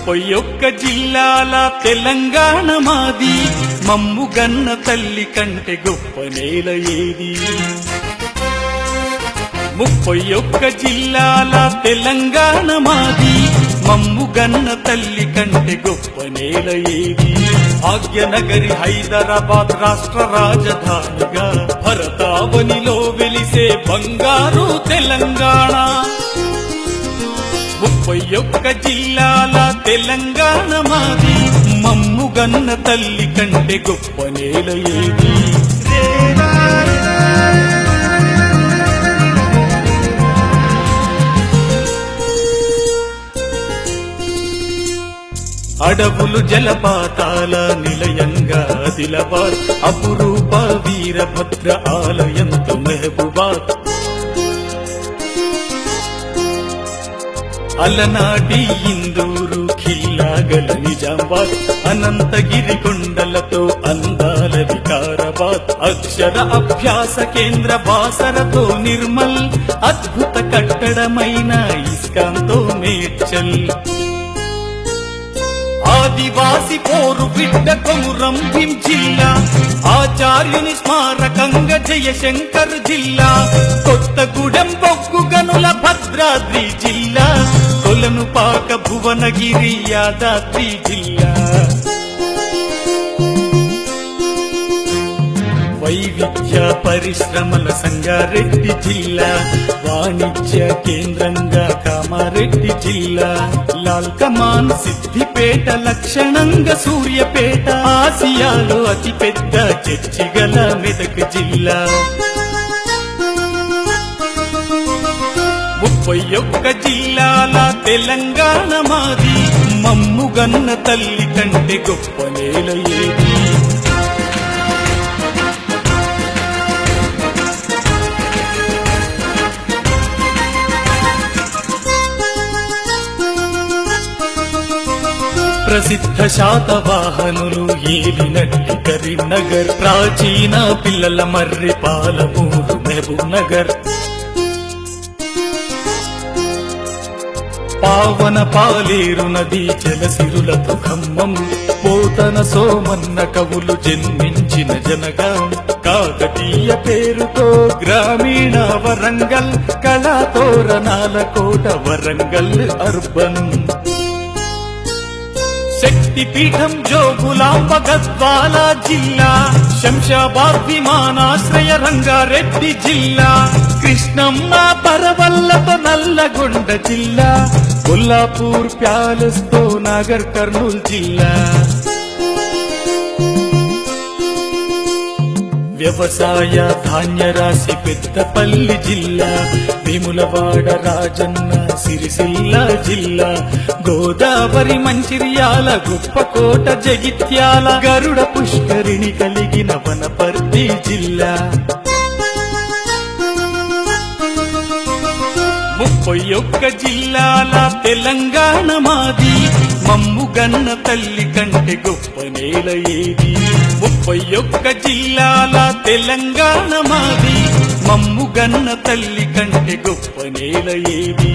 31 జిల్లాల తెలంగాణ మాది, మమ్ముగన్న తల్లి కంటే గొప్ప నేల ఏది? 31 జిల్లాల తెలంగాణ మాది, మమ్ముగన్న తల్లి కంటే గొప్ప నేల ఏది? భాగ్యనగరి హైదరాబాద్ రాష్ట్ర రాజధానిగా, భరతావనిలో వెలిసే బంగారు తెలంగాణ. 31 జిల్లాల తెలంగాణ మాది, మమ్ముగన్న తల్లి కంటే గొప్ప నేల ఏది? అడవులు జలపాతాల నిలయంగా ఆదిలాబాద్, అపురూప వీరభద్ర ఆలయంతో మెహబూబాద్. అలనాటి ఇందూరు ఖిల్లాగల నిజామాబాద్, అనంతగిరి కొండలతో అందాల వికారాబాద్. అక్షర అభ్యాస కేంద్ర బాసరతో నిర్మల్, అద్భుత కట్టడమైన ఇస్కాంతో మేడ్చల్. ఆదివాసి పోరు బిడ్డ కొమురం భీం జిల్లా, ఆచార్యుని స్మారకంగా జయశంకర్ జిల్లా. కొత్తగూడెం బొగ్గు గనుల భద్రాద్రి జిల్లా, కొలను పాక భువనగిరి యాదాద్రి జిల్లా. వైవిధ్య పరిశ్రమల సంగారెడ్డి జిల్లా, వాణిజ్య కేంద్రంగా కామారెడ్డి జిల్లా. లాల్ కమాన్ సిద్దిపేట, లక్షణంగా సూర్యపేట. ఆసియాలో అతిపెద్ద చర్చిగల మెదక్ జిల్లా. 31 జిల్లాల తెలంగాణ మాది, మమ్ముగన్న తల్లి కంటే గొప్ప నేల ఏది? ప్రసిద్ధ శాతవాహనులు ఏలినట్టి కరీంనగర్, ప్రాచీన పిల్లల మర్రి పాలమూరు మహబూబ్ నగర్. పావన పాలేరు నది జలసిరులతో ఖమ్మం, పోతన సోమన్న కవులు జన్మించిన జనగాం. కాకతీయ పేరుతో గ్రామీణ వరంగల్, కళాతోరణాల కోట వరంగల్ అర్బన్. శక్తిపీఠం జోగులాంబ గద్వాల జిల్లా, శంషాబాద్ విమానాశ్రయ రంగారెడ్డి జిల్లా. కృష్ణమ్మ పరవల్లతో నల్లగొండ జిల్లా, కొల్లాపూర్ ప్యాలెస్ తో నాగర్ కర్నూల్ జిల్లా. వ్యవసాయ ధాన్య రాశి పెద్దపల్లి జిల్లా, వేములవాడ రాజన్న సిరిసిల్ల జిల్లా. గోదావరి మంచిర్యాల, గుప్పకోట జగిత్యాల, గరుడ పుష్కరిణి కలిగిన వనపర్తి జిల్లా. 31 జిల్లాల తెలంగాణ మాది, మమ్ముగన్న తల్లి కంటే గొప్ప నేల ఏది? 31 జిల్లాల తెలంగాణ మాది, మమ్ముగన్న తల్లి కంటే గొప్ప నేల ఏది?